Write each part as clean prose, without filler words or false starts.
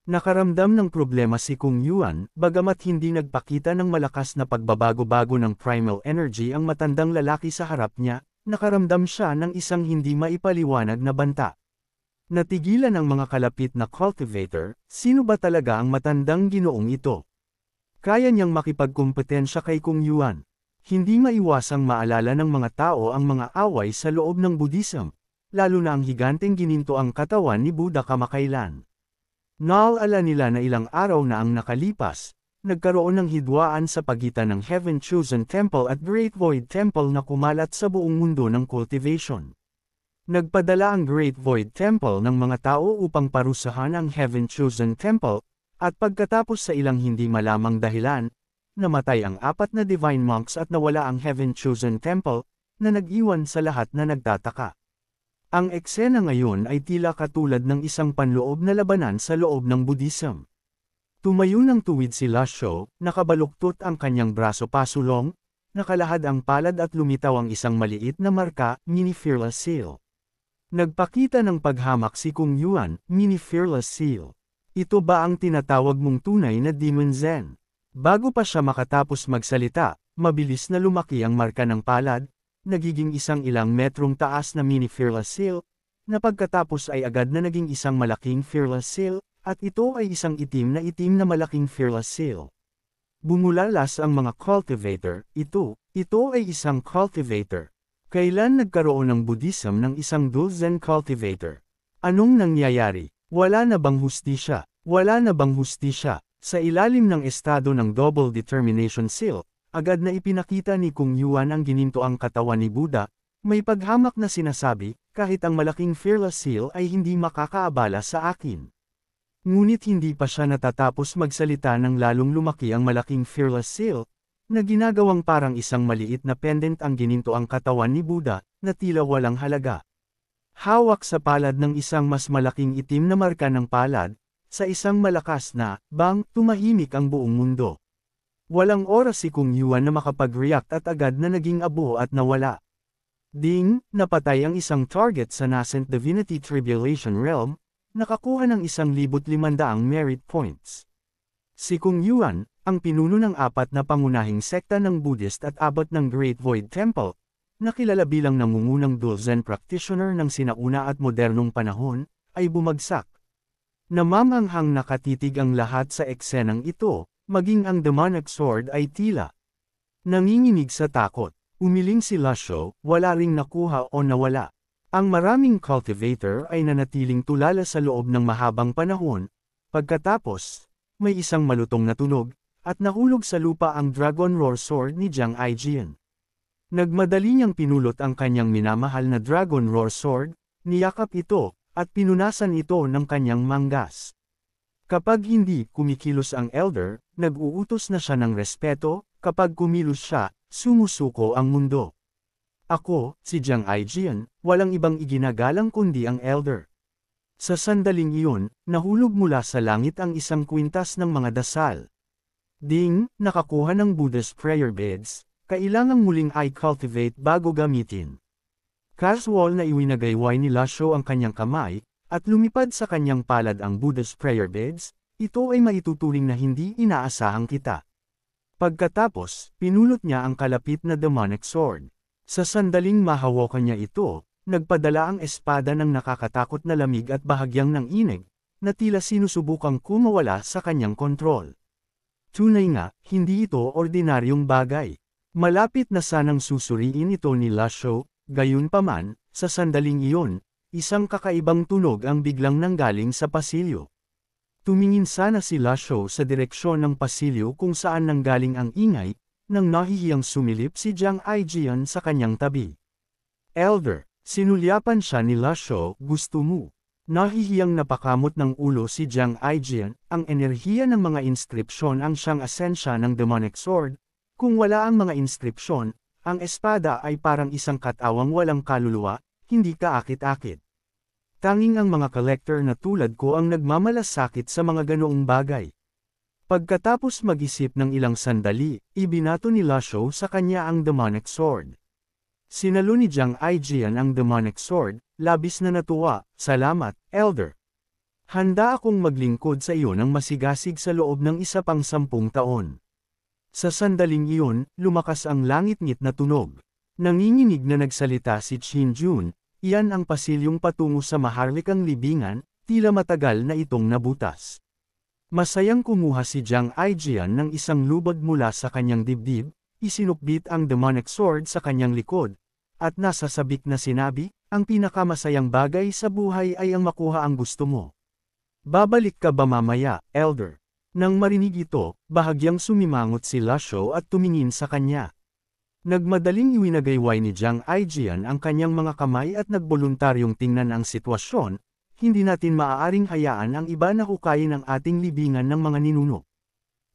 Nakaramdam ng problema si Kung Yuan, bagamat hindi nagpakita ng malakas na pagbabago-bago ng primal energy ang matandang lalaki sa harap niya, nakaramdam siya ng isang hindi maipaliwanag na banta. Natigilan ang mga kalapit na cultivator, sino ba talaga ang matandang ginoong ito? Kaya niyang makipagkumpetensya kay Kung Yuan. Hindi maiwasang maalala ng mga tao ang mga away sa loob ng Buddhism, lalo na ang higanteng gininto ang katawan ni Buddha kamakailan. Naalala nila na ilang araw na ang nakalipas, nagkaroon ng hidwaan sa pagitan ng Heaven Chosen Temple at Great Void Temple na kumalat sa buong mundo ng cultivation. Nagpadala ang Great Void Temple ng mga tao upang parusahan ang Heaven Chosen Temple, at pagkatapos sa ilang hindi malamang dahilan, namatay ang 4 na Divine Monks at nawala ang Heaven Chosen Temple, na nag-iwan sa lahat na nagtataka. Ang eksena ngayon ay tila katulad ng isang panloob na labanan sa loob ng Buddhism. Tumayo ng tuwid si Lasho, nakabaluktot ang kanyang braso pasulong, nakalahad ang palad at lumitaw ang isang maliit na marka, Mini Fearless Seal. Nagpakita ng paghamak si Kung Yuan, Mini Fearless Seal. Ito ba ang tinatawag mong tunay na Demon Zen? Bago pa siya makatapos magsalita, mabilis na lumaki ang marka ng palad, nagiging isang ilang metrong taas na Mini Fearless Seal, na pagkatapos ay agad na naging isang malaking Fearless Seal, at ito ay isang itim na malaking Fearless Seal. Bumulalas ang mga cultivator, ito ay isang cultivator. Kailan nagkaroon ng Buddhism ng isang dual Zen cultivator? Anong nangyayari? Wala na bang hustisya? Wala na bang hustisya? Sa ilalim ng estado ng Double Determination Seal, agad na ipinakita ni Kung Yuan ang gininto ang katawan ni Buddha, may paghamak na sinasabi, kahit ang malaking Fearless Seal ay hindi makakaabala sa akin. Ngunit hindi pa siya natatapos magsalita nang lalong lumaki ang malaking Fearless Seal, na ginagawang parang isang maliit na pendant ang gininto ang katawan ni Buddha, na tila walang halaga. Hawak sa palad ng isang mas malaking itim na marka ng palad, sa isang malakas na, bang, tumahimik ang buong mundo. Walang oras si Kung Yuan na makapag-react at agad na naging abo at nawala. Ding, napatay ang isang target sa Nascent Divinity Tribulation Realm, nakakuha ng 1,500 merit points. Si Kung Yuan, ang pinuno ng 4 na pangunahing sekta ng Buddhist at abot ng Great Void Temple, nakilala bilang nangungunang dual Zen practitioner ng sinauna at modernong panahon, ay bumagsak. Namamanghang nakatitig ang lahat sa eksenang ito, maging ang demonic sword ay tila nanginginig sa takot. Umiling si Lasho, wala ring nakuha o nawala. Ang maraming cultivator ay nanatiling tulala sa loob ng mahabang panahon, pagkatapos, may isang malutong na tunog, at nahulog sa lupa ang Dragon Roar Sword ni Jiang Aijian. Nagmadali niyang pinulot ang kanyang minamahal na Dragon Roar Sword, niyakap ito, at pinunasan ito ng kanyang manggas. Kapag hindi kumikilos ang elder, nag-uutos na siya ng respeto, kapag kumilos siya, sumusuko ang mundo. Ako, si Jiang Aijian, walang ibang iginagalang kundi ang elder. Sa sandaling iyon, nahulog mula sa langit ang isang kwintas ng mga dasal. Ding, nakakuha ng Buddha's prayer beads, kailangang muling i-cultivate bago gamitin. Casual na iwinagayway ni Lasho ang kanyang kamay, at lumipad sa kanyang palad ang Buddha's prayer beads, ito ay maituturing na hindi inaasahang kita. Pagkatapos, pinulot niya ang kalapit na demonic sword. Sa sandaling mahawakan niya ito, nagpadala ang espada ng nakakatakot na lamig at bahagyang ng inig, na tila sinusubukang kumawala sa kanyang kontrol. Tunay nga, hindi ito ordinaryong bagay. Malapit na sanang susuriin ito ni Lasho, gayunpaman, sa sandaling iyon, isang kakaibang tunog ang biglang nanggaling sa pasilyo. Tumingin sana si Lasho sa direksyon ng pasilyo kung saan nanggaling ang ingay, nang nahihiyang sumilip si Jiang Aijian sa kanyang tabi. Elder, sinulyapan siya ni Lasho, gusto mo. Nahihiyang napakamot ng ulo si Jiang Aijian, ang enerhiya ng mga inskripsyon ang siyang asensya ng demonic sword. Kung wala ang mga inskripsyon, ang espada ay parang isang katawang walang kaluluwa, hindi kaakit-akit. Tanging ang mga collector na tulad ko ang nagmamalasakit sa mga ganoong bagay. Pagkatapos mag-isip ng ilang sandali, ibinato ni Lasho sa kanya ang demonic sword. Sinalo ni Jiang Aijian ang demonic sword, labis na natuwa, salamat, elder. Handa akong maglingkod sa iyo ng masigasig sa loob ng isa pang 10 taon. Sa sandaling iyon, lumakas ang langit-ngit na tunog. Nanginginig na nagsalita si Qin Jun, iyan ang pasilyong patungo sa maharlikang libingan, tila matagal na itong nabutas. Masayang kumuha si Jiang Aijian ng isang lubag mula sa kanyang dibdib, isinukbit ang demonic sword sa kanyang likod, at nasa sabik na sinabi, ang pinakamasayang bagay sa buhay ay ang makuha ang gusto mo. Babalik ka ba mamaya, Elder? Nang marinig ito, bahagyang sumimangot si Lasho at tumingin sa kanya. Nagmadaling iwinagayway ni Jiang Aijian ang kanyang mga kamay at nagboluntaryong tingnan ang sitwasyon, hindi natin maaaring hayaan ang iba na hukayin ang ating libingan ng mga ninuno.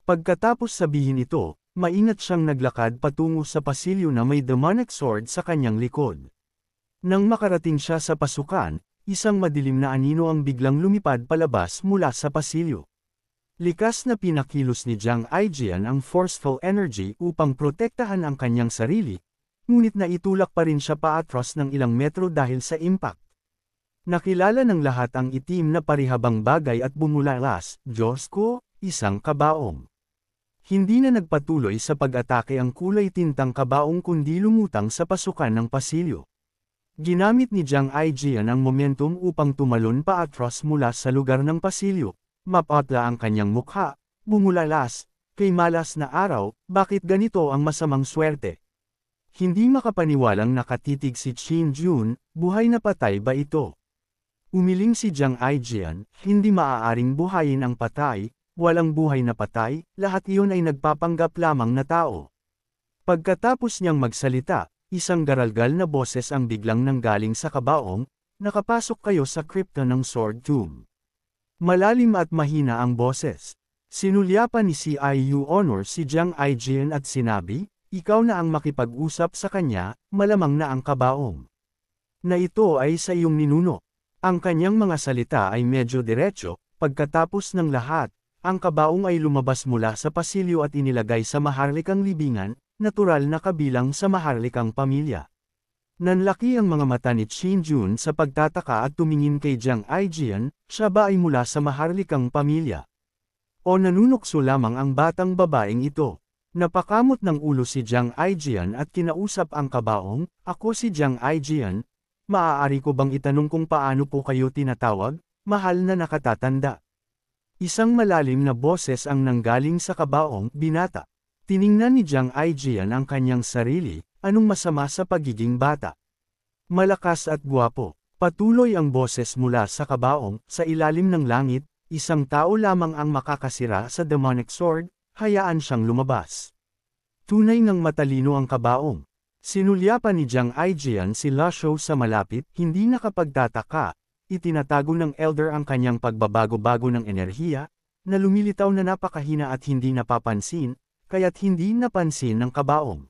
Pagkatapos sabihin ito, maingat siyang naglakad patungo sa pasilyo na may demonic sword sa kanyang likod. Nang makarating siya sa pasukan, isang madilim na anino ang biglang lumipad palabas mula sa pasilyo. Likas na pinakilos ni Jiang Aijian ang forceful energy upang protektahan ang kanyang sarili, ngunit naitulak pa rin siya paatras ng ilang metro dahil sa impact. Nakilala ng lahat ang itim na parihabang bagay at bumulalas, Diyos ko, isang kabaong. Hindi na nagpatuloy sa pag-atake ang kulay tintang kabaong kundi lumutang sa pasukan ng pasilyo. Ginamit ni Jiang Aijian ang momentum upang tumalon paatras mula sa lugar ng pasilyo. Mapatla ang kanyang mukha, bumulalas, kay malas na araw, bakit ganito ang masamang swerte? Hindi makapaniwalang nakatitig si Qin Jun, buhay na patay ba ito? Umiling si Jiang Aijian, hindi maaaring buhayin ang patay, walang buhay na patay, lahat iyon ay nagpapanggap lamang na tao. Pagkatapos niyang magsalita, isang garalgal na boses ang biglang nanggaling sa kabaong, nakapasok kayo sa kripto ng Sword Tomb. Malalim at mahina ang boses. Sinulyapan ni CIU Honor si Jiang Aijian at sinabi, ikaw na ang makipag-usap sa kanya, malamang na ang kabaong. Na ito ay sa iyong ninuno. Ang kanyang mga salita ay medyo diretso, pagkatapos ng lahat, ang kabaong ay lumabas mula sa pasilyo at inilagay sa maharlikang libingan, natural na kabilang sa maharlikang pamilya. Nanlaki ang mga mata ni Qin Jun sa pagtataka at tumingin kay Jiang Aijian, siya ba ay mula sa maharlikang pamilya? O nanunukso lamang ang batang babaeng ito? Napakamot ng ulo si Jiang Aijian at kinausap ang kabaong, ako si Jiang Aijian, maaari ko bang itanong kung paano po kayo tinatawag, mahal na nakatatanda? Isang malalim na boses ang nanggaling sa kabaong, binata. Tiningnan ni Jiang Aijian ang kanyang sarili, anong masama sa pagiging bata? Malakas at gwapo. Patuloy ang boses mula sa kabaong, sa ilalim ng langit, isang tao lamang ang makakasira sa demonic sword, hayaan siyang lumabas. Tunay ngang matalino ang kabaong. Sinulyapan ni Jiang Aijian si Lasho sa malapit, hindi nakapagtataka, itinatago ng elder ang kanyang pagbabago-bago ng enerhiya, na lumilitaw na napakahina at hindi napapansin, kaya't hindi napansin ng kabaong.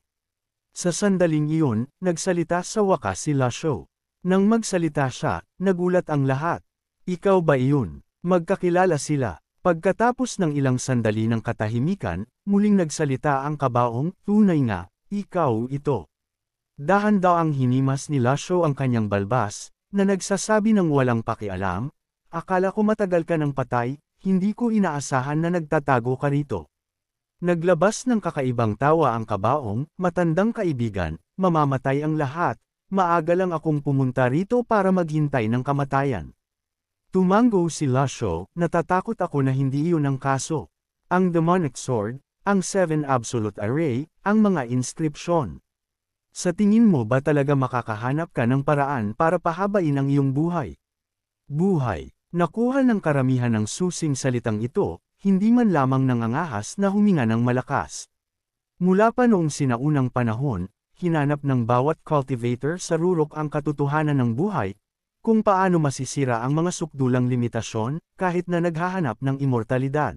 Sa sandaling iyon, nagsalita sa wakas si Lasho. Nang magsalita siya, nagulat ang lahat. Ikaw ba iyon? Magkakilala sila. Pagkatapos ng ilang sandali ng katahimikan, muling nagsalita ang kabaong, tunay nga, ikaw ito. Dahan-daang hinimas ni Lasho ang kanyang balbas, na nagsasabi ng walang pakialam, akala ko matagal ka ng patay, hindi ko inaasahan na nagtatago ka rito. Naglabas ng kakaibang tawa ang kabaong, matandang kaibigan, mamamatay ang lahat, maaga lang akong pumunta rito para maghintay ng kamatayan. Tumango si Lasho, natatakot ako na hindi iyon ang kaso. Ang demonic sword, ang 7 absolute array, ang mga inscription. Sa tingin mo ba talaga makakahanap ka ng paraan para pahabain ang iyong buhay? Buhay. Nakuha ng karamihan ng susing salitang ito, hindi man lamang nangangahas na huminga ng malakas. Mula pa noong sinaunang panahon, hinanap ng bawat cultivator sa rurok ang katotohanan ng buhay, kung paano masisira ang mga sukdulang limitasyon, kahit na naghahanap ng immortalidad.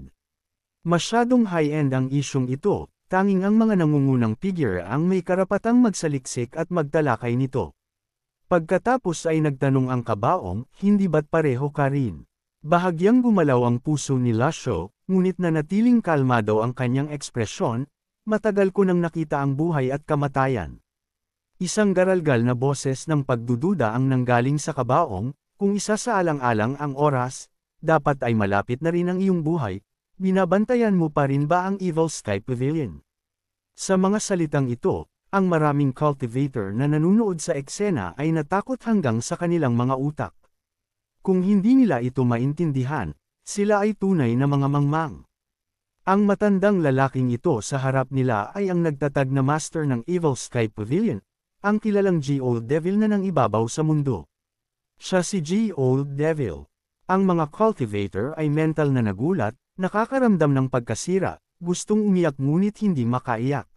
Masyadong high-end ang isyong ito, tanging ang mga nangungunang figure ang may karapatang magsaliksik at magtalakay nito. Pagkatapos ay nagtanong ang kabaong, hindi ba't pareho ka rin? Bahagyang gumalaw ang puso ni Lasho, ngunit nanatiling kalmado ang kanyang ekspresyon, matagal ko nang nakita ang buhay at kamatayan. Isang garalgal na boses ng pagdududa ang nanggaling sa kabaong, kung isa sa alang-alang ang oras, dapat ay malapit na rin ang iyong buhay, binabantayan mo pa rin ba ang Evil Sky Pavilion? Sa mga salitang ito, ang maraming cultivator na nanunood sa eksena ay natakot hanggang sa kanilang mga utak. Kung hindi nila ito maintindihan, sila ay tunay na mga mangmang. Ang matandang lalaking ito sa harap nila ay ang nagtatag na master ng Evil Sky Pavilion, ang kilalang G. Old Devil na nang ibabaw sa mundo. Siya si G. Old Devil. Ang mga cultivator ay mental na nagulat, nakakaramdam ng pagkasira, gustong umiyak ngunit hindi makaiyak.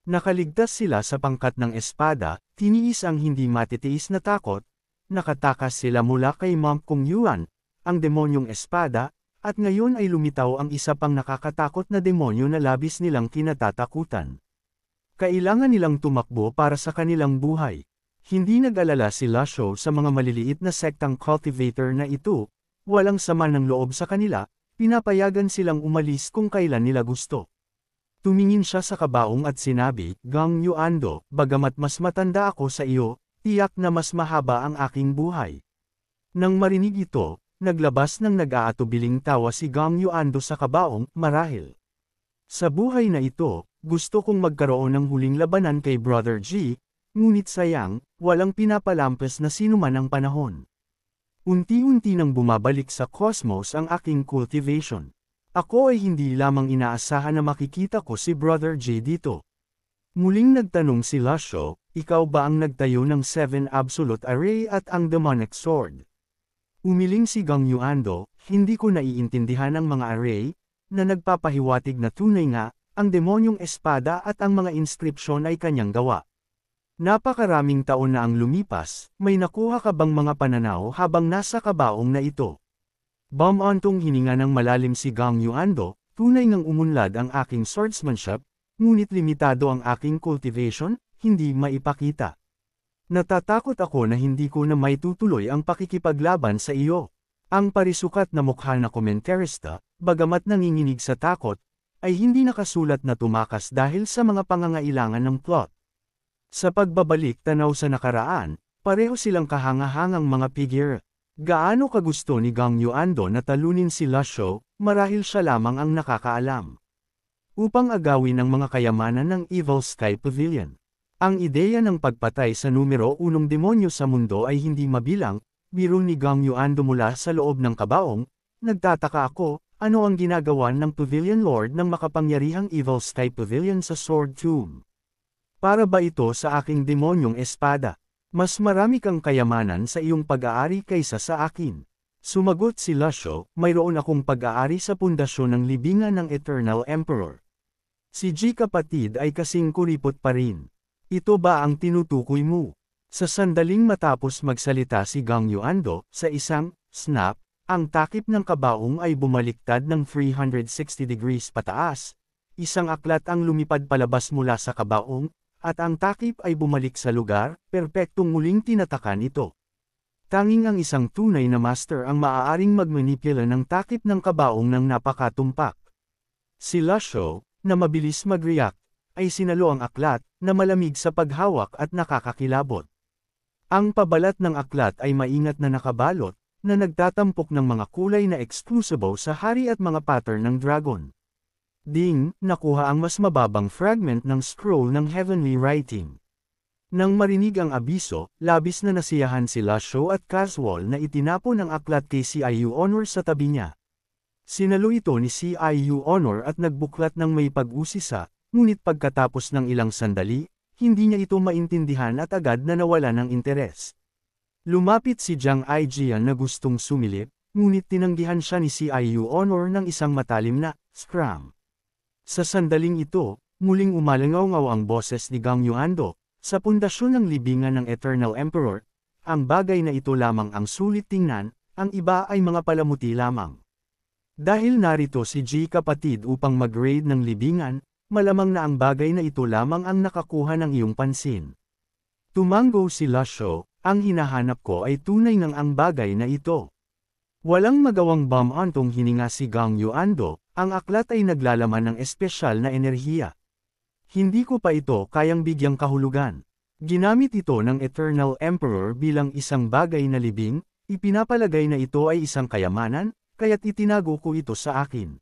Nakaligtas sila sa pangkat ng espada, tiniis ang hindi matitiis na takot, nakatakas sila mula kay Monk Kong Yuan, ang demonyong espada, at ngayon ay lumitaw ang isa pang nakakatakot na demonyo na labis nilang kinatatakutan. Kailangan nilang tumakbo para sa kanilang buhay. Hindi nag-alala si Lasho sa mga maliliit na sektang cultivator na ito, walang sama ng loob sa kanila, pinapayagan silang umalis kung kailan nila gusto. Tumingin siya sa kabaong at sinabi, Gang Yuando, bagamat mas matanda ako sa iyo, tiyak na mas mahaba ang aking buhay. Nang marinig ito, naglabas ng nag-aatubiling tawa si Gang Yuando sa kabaong, marahil. Sa buhay na ito, gusto kong magkaroon ng huling labanan kay Brother G, ngunit sayang, walang pinapalampas na sinuman ang panahon. Unti-unti nang bumabalik sa cosmos ang aking cultivation. Ako ay hindi lamang inaasahan na makikita ko si Brother J dito. Muling nagtanong si Lasho, ikaw ba ang nagtayo ng 7 Absolute Array at ang Demonic Sword? Umiling si Gang Yuando, hindi ko naiintindihan ang mga array, na nagpapahiwatig na tunay nga, ang demonyong espada at ang mga inskripsyon ay kanyang gawa. Napakaraming taon na ang lumipas, may nakuha ka bang mga pananaw habang nasa kabaong na ito? Bumantong hininga ng malalim si Gang Yuando, tunay ngang umunlad ang aking swordsmanship, ngunit limitado ang aking cultivation, hindi maipakita. Natatakot ako na hindi ko na maitutuloy ang pakikipaglaban sa iyo. Ang parisukat na mukha na komentarista, bagamat nanginginig sa takot, ay hindi nakasulat na tumakas dahil sa mga pangangailangan ng plot. Sa pagbabalik tanaw sa nakaraan, pareho silang kahangahangang mga figure. Gaano kagusto ni Gang Yuando na talunin si Lasho, marahil siya lamang ang nakakaalam. Upang agawin ang mga kayamanan ng Evil Sky Pavilion. Ang ideya ng pagpatay sa numero 1 demonyo sa mundo ay hindi mabilang, biro ni Gang Yuando mula sa loob ng kabaong, nagtataka ako, ano ang ginagawa ng Pavilion Lord ng makapangyarihang Evil Sky Pavilion sa Sword Tomb? Para ba ito sa aking demonyong espada? Mas marami kang kayamanan sa iyong pag-aari kaysa sa akin. Sumagot si Lasho, mayroon akong pag-aari sa pundasyon ng libingan ng Eternal Emperor. Si G kapatid ay kasing kuripot pa rin. Ito ba ang tinutukoy mo? Sa sandaling matapos magsalita si Gang Yuando, sa isang snap, ang takip ng kabaong ay bumaliktad ng 360 degrees pataas. Isang aklat ang lumipad palabas mula sa kabaong, at ang takip ay bumalik sa lugar, perpektong muling tinatakan ito. Tanging ang isang tunay na master ang maaaring magmanipula ng takip ng kabaong ng napakatumpak. Si Lasho, na mabilis mag-react, ay sinalo ang aklat, na malamig sa paghawak at nakakakilabot. Ang pabalat ng aklat ay maingat na nakabalot, na nagtatampok ng mga kulay na exclusive sa hari at mga pattern ng dragon. Ding, nakuha ang mas mababang fragment ng scroll ng heavenly writing. Nang marinig ang abiso, labis na nasiyahan si Lasho at Caswall na itinapon ang aklat kay CIU Honor sa tabi niya. Sinalo ito ni CIU Honor at nagbuklat ng may pag-usisa, ngunit pagkatapos ng ilang sandali, hindi niya ito maintindihan at agad na nawala ng interes. Lumapit si Jiang Aijian na gustong sumilip, ngunit tinanggihan siya ni CIU Honor ng isang matalim na scram. Sa sandaling ito, muling umalangaw-ngaw ang boses ni Gang Yuando, sa pundasyon ng libingan ng Eternal Emperor, ang bagay na ito lamang ang sulit tingnan, ang iba ay mga palamuti lamang. Dahil narito si G kapatid upang mag-raid ng libingan, malamang na ang bagay na ito lamang ang nakakuha ng iyong pansin. Tumango si Lasho, ang hinahanap ko ay tunay ng ang bagay na ito. Walang magawang bumantong hininga si Gang Yuando, ang aklat ay naglalaman ng espesyal na enerhiya. Hindi ko pa ito kayang bigyang kahulugan. Ginamit ito ng Eternal Emperor bilang isang bagay na libing, ipinapalagay na ito ay isang kayamanan, kaya't itinago ko ito sa akin.